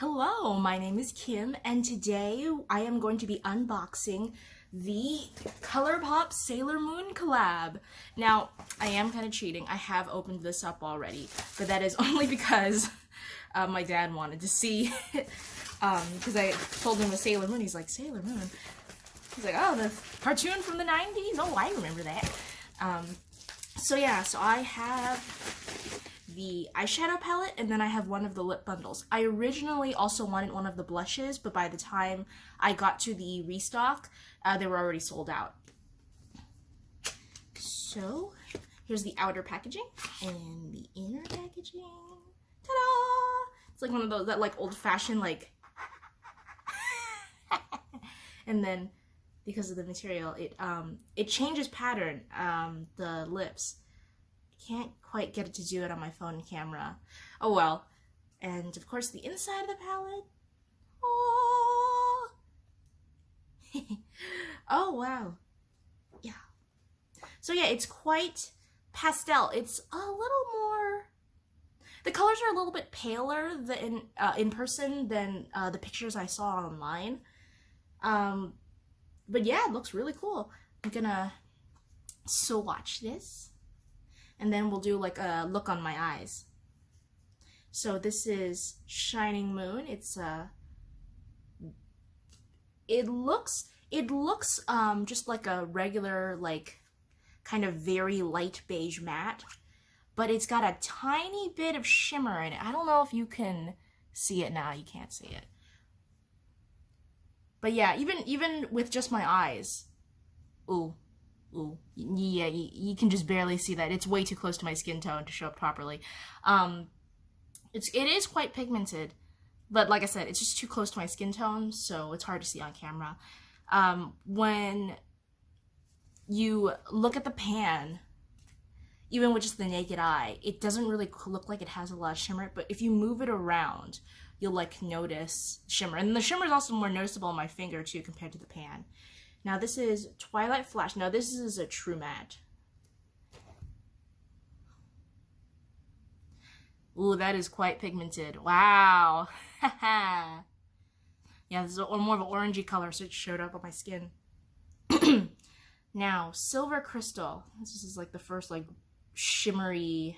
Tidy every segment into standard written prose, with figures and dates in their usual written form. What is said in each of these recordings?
Hello, my name is Kim, and today I am going to be unboxing the Colourpop Sailor Moon collab. Now, I am kind of cheating. I have opened this up already, but that is only because my dad wanted to see it. Because I told him a Sailor Moon. He's like, Sailor Moon? He's like, oh, the cartoon from the 90s? Oh, I remember that. So I have the eyeshadow palette, and then I have one of the lip bundles. I originally also wanted one of the blushes, but by the time I got to the restock, they were already sold out. So, here's the outer packaging, and the inner packaging. Ta-da! It's like one of those, that like old-fashioned, like... and then, because of the material, it changes pattern, the lips. Can't quite get it to do it on my phone camera. Oh well. And of course the inside of the palette. Oh, oh wow. Yeah. So yeah, it's quite pastel. It's a little more... The colors are a little bit paler in person than the pictures I saw online. But yeah, it looks really cool. I'm gonna swatch this. And then we'll do like a look on my eyes. So this is Shining Moon. It's it looks just like a regular, like, kind of very light beige matte, but it's got a tiny bit of shimmer in it. I don't know if you can see it now. You can't see it. But yeah, even with just my eyes, ooh, yeah, you can just barely see that. It's way too close to my skin tone to show up properly. It is quite pigmented, but like I said, it's just too close to my skin tone, so it's hard to see on camera. When you look at the pan, even with just the naked eye, it doesn't really look like it has a lot of shimmer, but if you move it around, you'll like notice shimmer. And the shimmer is also more noticeable on my finger too compared to the pan. Now this is Twilight Flash. Now this is a true matte. Ooh, that is quite pigmented. Wow. Yeah, this is more of an orangey color, so it showed up on my skin. Now, Silver Crystal. This is like the first like shimmery...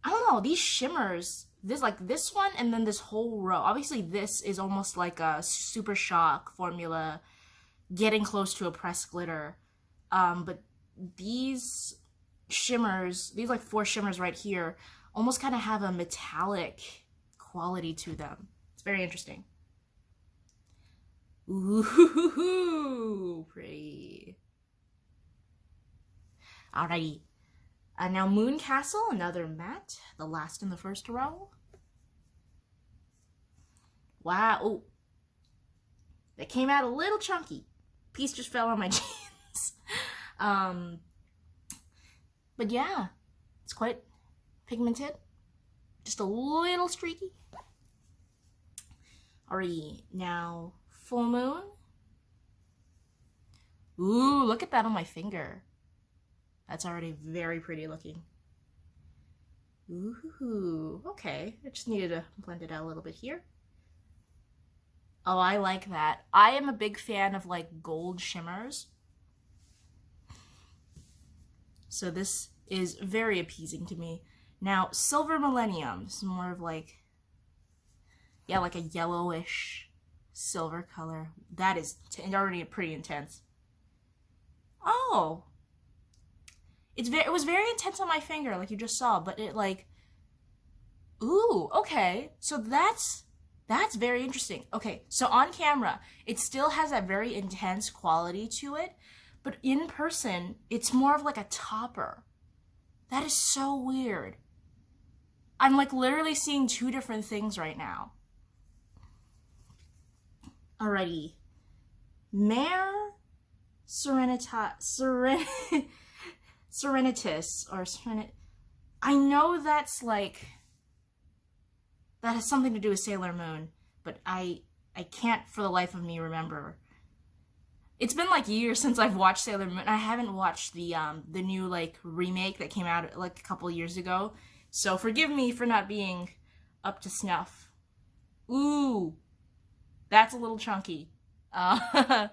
I don't know, these shimmers, this one and then this whole row. Obviously this is almost like a Super Shock formula getting close to a pressed glitter, but these shimmers, these like four shimmers right here, almost kind of have a metallic quality to them. It's very interesting. Ooh, pretty. Alrighty. Now Moon Castle, another matte, the last in the first row. Wow. Oh, that came out a little chunky. Piece just fell on my jeans. But yeah, it's quite pigmented. Just a little streaky. Alrighty, now Full Moon. Ooh, look at that on my finger. That's already very pretty looking. Ooh, okay. I just needed to blend it out a little bit here. Oh, I like that. I am a big fan of like gold shimmers. So this is very appeasing to me. Now, Silver Millennium. This is more of like, yeah, like a yellowish silver color. That is already pretty intense. Oh. It was very intense on my finger, like you just saw, but it like, ooh, okay. So that's very interesting. Okay, so on camera, it still has that very intense quality to it, but in person, it's more of like a topper. That is so weird. I'm like literally seeing two different things right now. Alrighty. Mare Serenitas, or I know that's like, that has something to do with Sailor Moon, but I can't for the life of me remember. It's been like years since I've watched Sailor Moon. I haven't watched the new like remake that came out like a couple years ago, so forgive me for not being up to snuff. Ooh, that's a little chunky. Uh,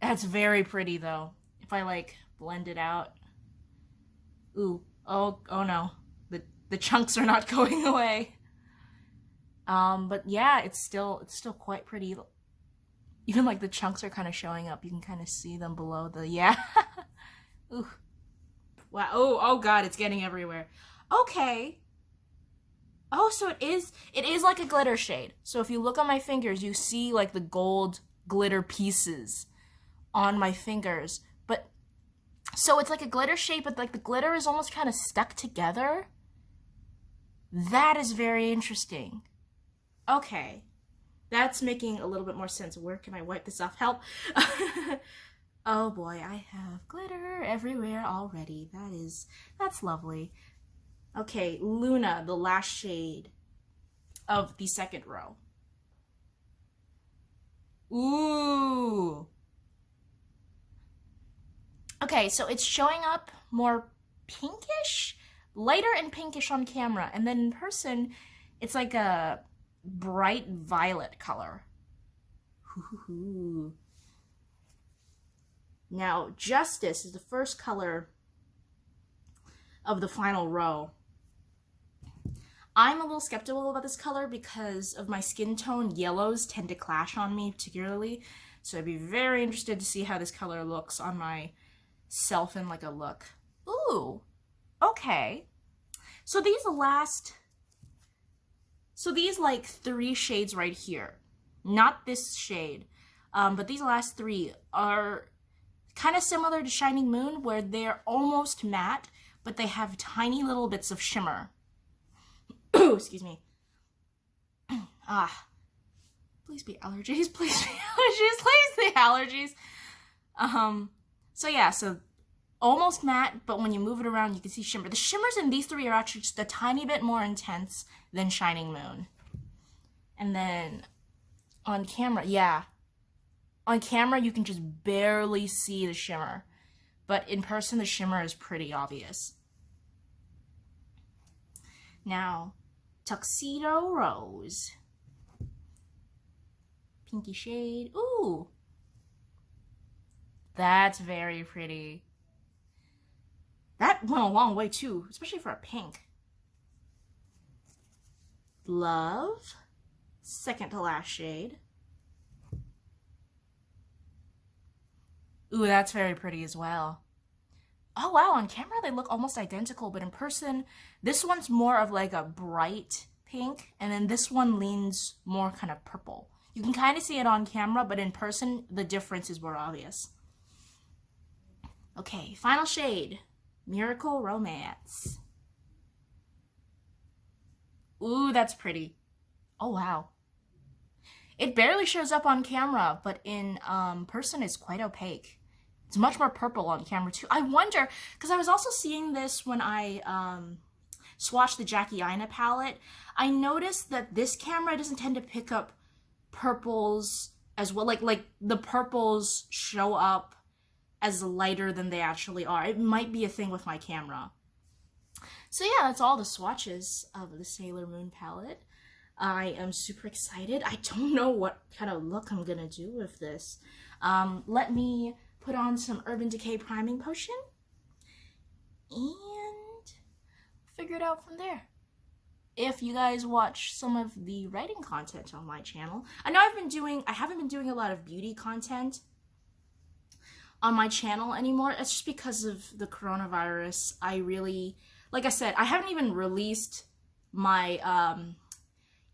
that's very pretty though. If I like blend it out. Ooh, oh no. The chunks are not going away. But yeah, it's still quite pretty. Even like the chunks are kind of showing up. You can kind of see them below the, yeah. Ooh. Wow. Oh God, it's getting everywhere. Okay. Oh, so it is like a glitter shade. So if you look on my fingers, you see like the gold glitter pieces on my fingers. But so it's like a glitter shade, but like the glitter is almost kind of stuck together. That is very interesting. Okay. That's making a little bit more sense. Where can I wipe this off? Help. Oh boy, I have glitter everywhere already. That's lovely. Okay, Luna, the last shade of the second row. Ooh. Okay, so it's showing up more pinkish, lighter and pinkish on camera, and then in person, it's like a bright violet color. Ooh. Now, Justice is the first color of the final row. I'm a little skeptical about this color because of my skin tone. Yellows tend to clash on me particularly, so I'd be very interested to see how this color looks on myself in like a look. Ooh, okay. So these like 3 shades right here, not this shade, but these last 3 are kind of similar to Shining Moon, where they're almost matte, but they have tiny little bits of shimmer. Excuse me. Please be allergies, please be allergies, please be allergies. So yeah, so almost matte, but when you move it around, you can see shimmer. The shimmers in these 3 are actually just a tiny bit more intense than Shining Moon. And then on camera, yeah. On camera, you can just barely see the shimmer. But in person, the shimmer is pretty obvious. Now, Tuxedo Rose. Pinky shade. Ooh. That's very pretty. That went a long way too, especially for a pink. Love. Second to last shade. Ooh, that's very pretty as well. Oh wow, on camera they look almost identical, but in person, this one's more of like a bright pink, and then this one leans more kind of purple. You can kind of see it on camera, but in person, the difference is more obvious. Okay, final shade. Miracle Romance. Ooh, that's pretty. Oh wow. It barely shows up on camera, but in person it's quite opaque. It's much more purple on camera too. I wonder, because I was also seeing this when I swatched the Jackie Aina palette. I noticed that this camera doesn't tend to pick up purples as well. Like the purples show up as lighter than they actually are. It might be a thing with my camera. So yeah, that's all the swatches of the Sailor Moon palette. I am super excited. I don't know what kind of look I'm gonna do with this. Let me put on some Urban Decay priming potion and figure it out from there. If you guys watch some of the writing content on my channel, I know I haven't been doing a lot of beauty content on my channel anymore. It's just because of the coronavirus. I really, like I said, I haven't even released my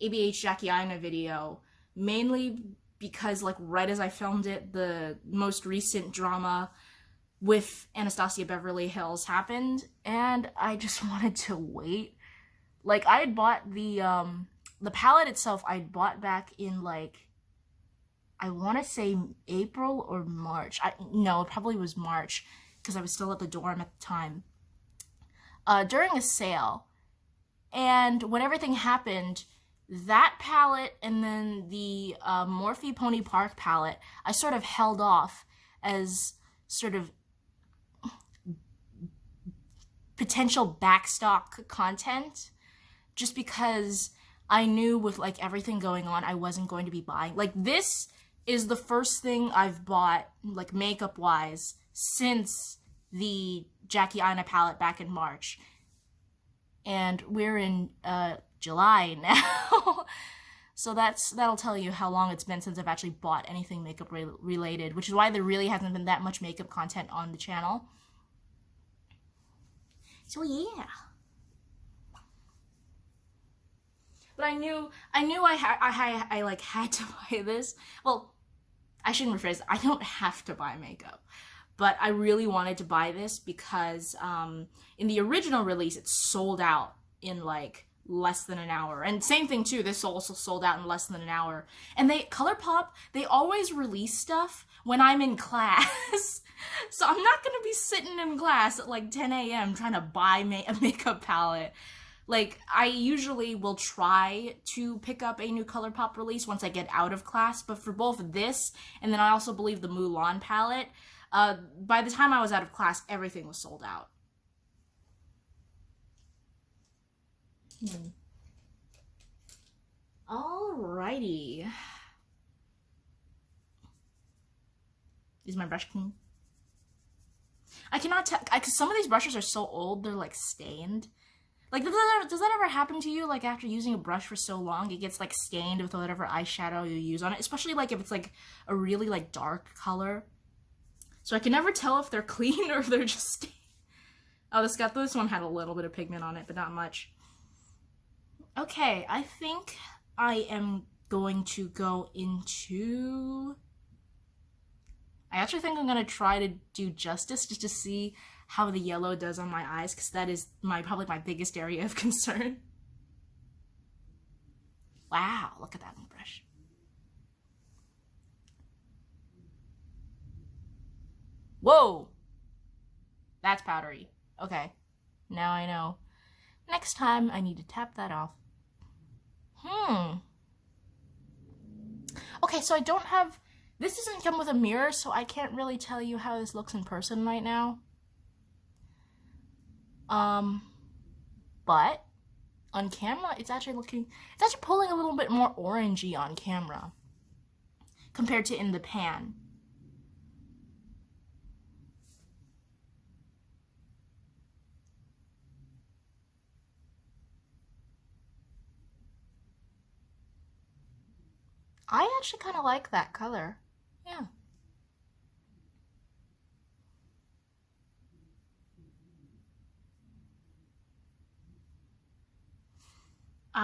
ABH Jackie Aina video, mainly because like right as I filmed it, the most recent drama with Anastasia Beverly Hills happened, and I just wanted to wait. Like I had bought the palette itself, I'd bought back in like, I want to say April or March. No, it probably was March because I was still at the dorm at the time. During a sale, and when everything happened, that palette and then the Morphe Pony Park palette, I sort of held off as sort of potential backstock content, just because I knew with like everything going on, I wasn't going to be buying. Like, this is the first thing I've bought, like makeup wise, since the Jackie Aina palette back in March. And we're in July now. So that'll tell you how long it's been since I've actually bought anything makeup related, which is why there really hasn't been that much makeup content on the channel. So yeah. But I knew I like had to buy this. Well, I shouldn't rephrase it. I don't have to buy makeup, but I really wanted to buy this because in the original release, it sold out in like less than an hour. And same thing too, this also sold out in less than an hour. And Colourpop, they always release stuff when I'm in class. So I'm not gonna be sitting in class at like 10 a.m. trying to buy a makeup palette. Like, I usually will try to pick up a new Colourpop release once I get out of class, but for both this, and then I also believe the Mulan palette, by the time I was out of class, everything was sold out. Alrighty. Is my brush clean? I cannot tell, because some of these brushes are so old, they're like stained. Like, does that ever happen to you? Like, after using a brush for so long, it gets like stained with whatever eyeshadow you use on it, especially like if it's like a really like dark color. So I can never tell if they're clean or if they're just stained. Oh, this one had a little bit of pigment on it, but not much. Okay, I think I am going to go into... I actually think I'm going to try to do justice just to see how the yellow does on my eyes, because that is probably my biggest area of concern. Wow, look at that brush. Whoa! That's powdery. Okay, now I know. Next time, I need to tap that off. Okay, so I don't have... This doesn't come with a mirror, so I can't really tell you how this looks in person right now. But on camera, it's actually pulling a little bit more orangey on camera compared to in the pan. I actually kind of like that color. Yeah.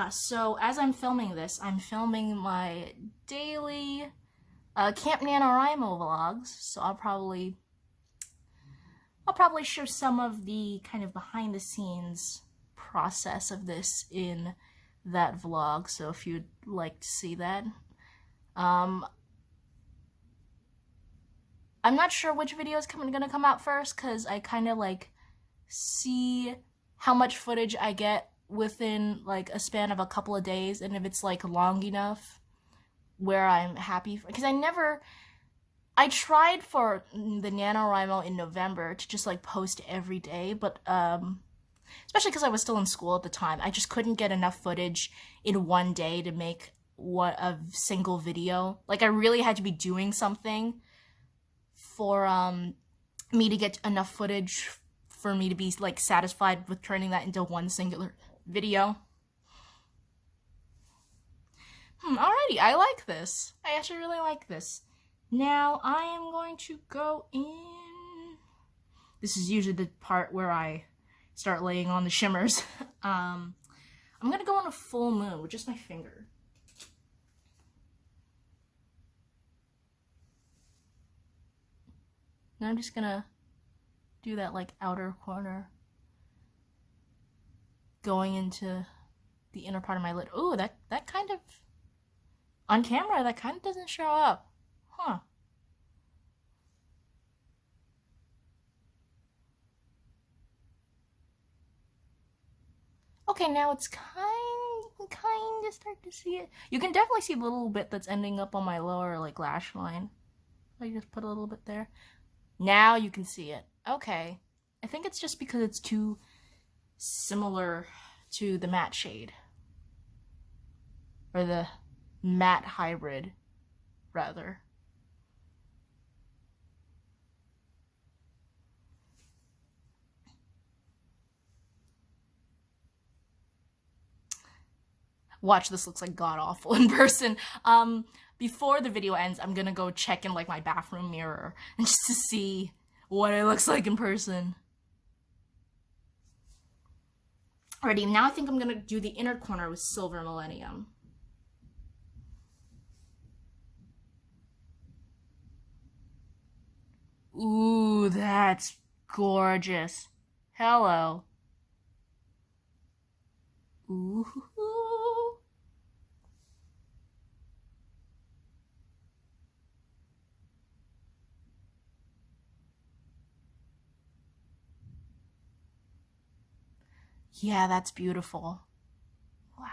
So as I'm filming this, I'm filming my daily Camp NaNoWriMo vlogs, so I'll probably show some of the kind of behind the scenes process of this in that vlog, so if you'd like to see that. I'm not sure which video is gonna come out first, because I kind of like see how much footage I get within like a span of a couple of days, and if it's like long enough where I'm happy, because I tried for the NaNoWriMo in November to just like post every day, but especially because I was still in school at the time, I just couldn't get enough footage in one day to make a single video. Like, I really had to be doing something for me to get enough footage for me to be like satisfied with turning that into one singular video. Alrighty, I like this. I actually really like this. Now I am going to go in. This is usually the part where I start laying on the shimmers. I'm gonna go on a full moon with just my finger. And I'm just gonna do that like outer corner, going into the inner part of my lid. Ooh, that kind of, on camera, that kind of doesn't show up. Huh. Okay, now it's kind of start to see it. You can definitely see the little bit that's ending up on my lower like lash line. I just put a little bit there. Now you can see it. Okay. I think it's just because it's too similar to the matte shade. or the matte hybrid, rather. Watch, this looks like god-awful in person. Before the video ends, I'm gonna go check in like my bathroom mirror and just to see what it looks like in person. Alrighty, now I think I'm gonna do the inner corner with Silver Millennium. Ooh, that's gorgeous. Hello. Ooh. Yeah, that's beautiful. Wow.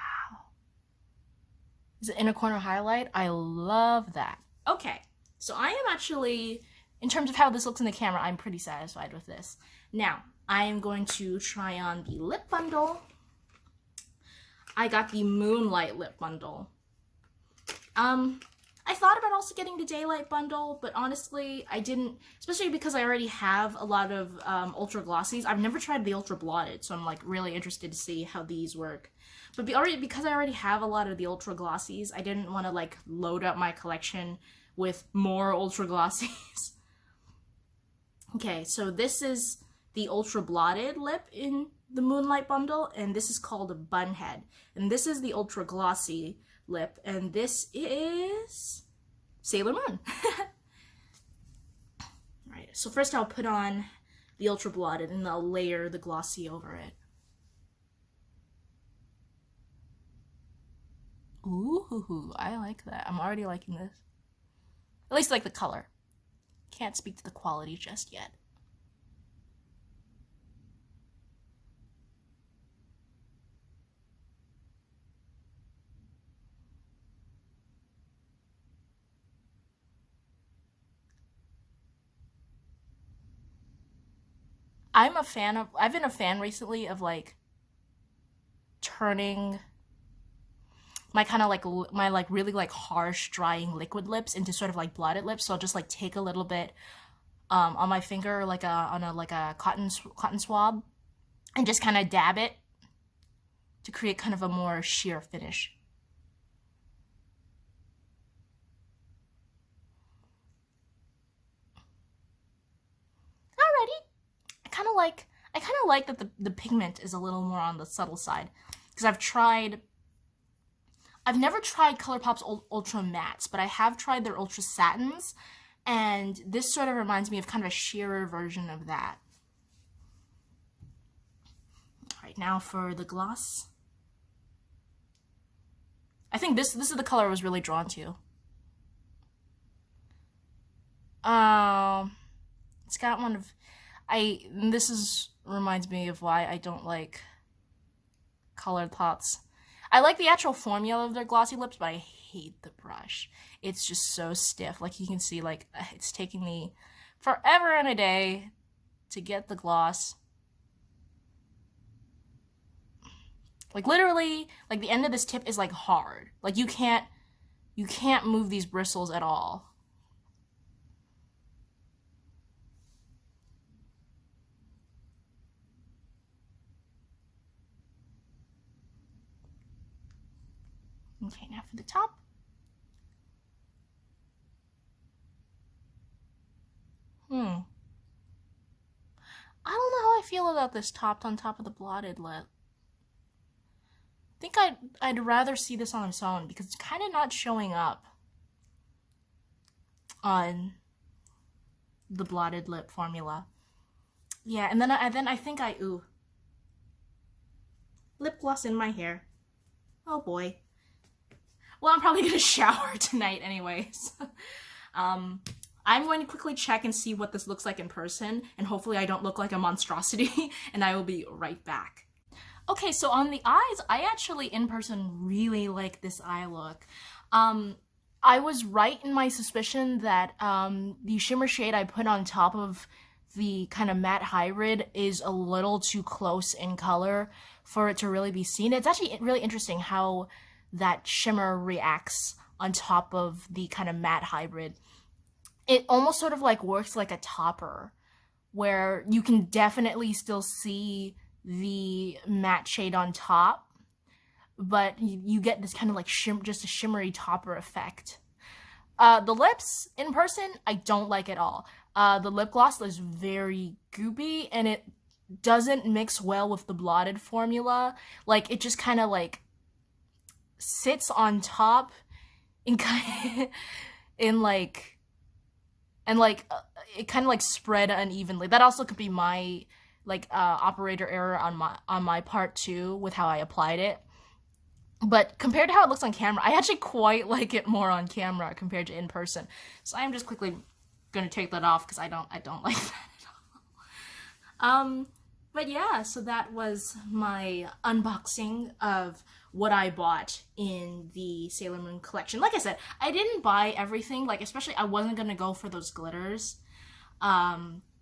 Is it inner corner highlight? I love that. Okay, so I am actually, in terms of how this looks in the camera, I'm pretty satisfied with this. Now, I am going to try on the lip bundle. I got the Moonlight lip bundle. I thought about also getting the Daylight bundle, but honestly, I didn't, especially because I already have a lot of Ultra Glossies. I've never tried the Ultra Blotted, so I'm like really interested to see how these work. But because I already have a lot of the Ultra Glossies, I didn't want to like load up my collection with more Ultra Glossies. Okay, so this is the Ultra Blotted lip in the Moonlight bundle, and this is called a Bunhead. And this is the Ultra Glossy lip, and this is Sailor Moon. Alright, so first I'll put on the Ultra Blotted and I'll layer the Glossy over it. Ooh, I like that. I'm already liking this. At least I like the color. Can't speak to the quality just yet. I've been a fan recently of like turning my kind of like my like really like harsh drying liquid lips into sort of like blotted lips. So I'll just like take a little bit on my finger like on a cotton swab and just kind of dab it to create kind of a more sheer finish. Alrighty. I kind of like that the pigment is a little more on the subtle side, because I've never tried Colourpop's Ultra Mattes, but I have tried their Ultra Satins, and this sort of reminds me of kind of a sheerer version of that. Alright, now for the gloss. I think this is the color I was really drawn to. It's got one of reminds me of why I don't like Colourpop's. I like the actual formula of their glossy lips, but I hate the brush. It's just so stiff. Like you can see, like it's taking me forever and a day to get the gloss. Like literally, like the end of this tip is like hard. Like you can't move these bristles at all. Okay, now for the top. I don't know how I feel about this topped on top of the blotted lip. I think I'd rather see this on its own because it's kind of not showing up on the blotted lip formula. Yeah, and then I think ooh. Lip gloss in my hair. Oh boy. Well, I'm probably gonna shower tonight anyways. I'm going to quickly check and see what this looks like in person, and hopefully I don't look like a monstrosity, and I will be right back. Okay, so on the eyes, I actually in person really like this eye look. I was right in my suspicion that the shimmer shade I put on top of the kind of matte hybrid is a little too close in color for it to really be seen. It's actually really interesting how that shimmer reacts on top of the kind of matte hybrid. It almost sort of like works like a topper, where you can definitely still see the matte shade on top, but you get this kind of like just a shimmery topper effect. The lips in person, I don't like at all. The lip gloss is very goopy, and it doesn't mix well with the Blotted formula. Like, it just kind of like sits on top in kind of, in like, and like it kind of like spread unevenly. That also could be my like operator error on my part too, with how I applied it. But compared to how it looks on camera, I actually quite like it more on camera compared to in person. So I'm just quickly gonna take that off because I don't like that at all. But yeah, so that was my unboxing of what I bought in the Sailor Moon collection. Like I said, I didn't buy everything, like especially I wasn't gonna go for those glitters,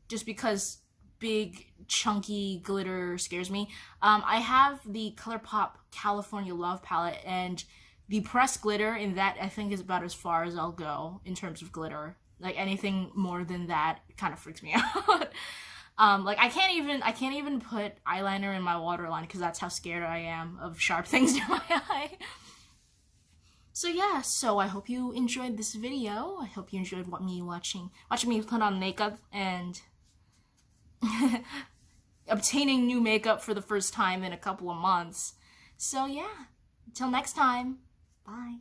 just because big chunky glitter scares me. I have the Colourpop California Love palette, and the pressed glitter in that I think is about as far as I'll go in terms of glitter. Like anything more than that kind of freaks me out. Like I can't even put eyeliner in my waterline because that's how scared I am of sharp things near my eye. So yeah, so I hope you enjoyed this video. I hope you enjoyed me watching me put on makeup and obtaining new makeup for the first time in a couple of months. So yeah, until next time, bye.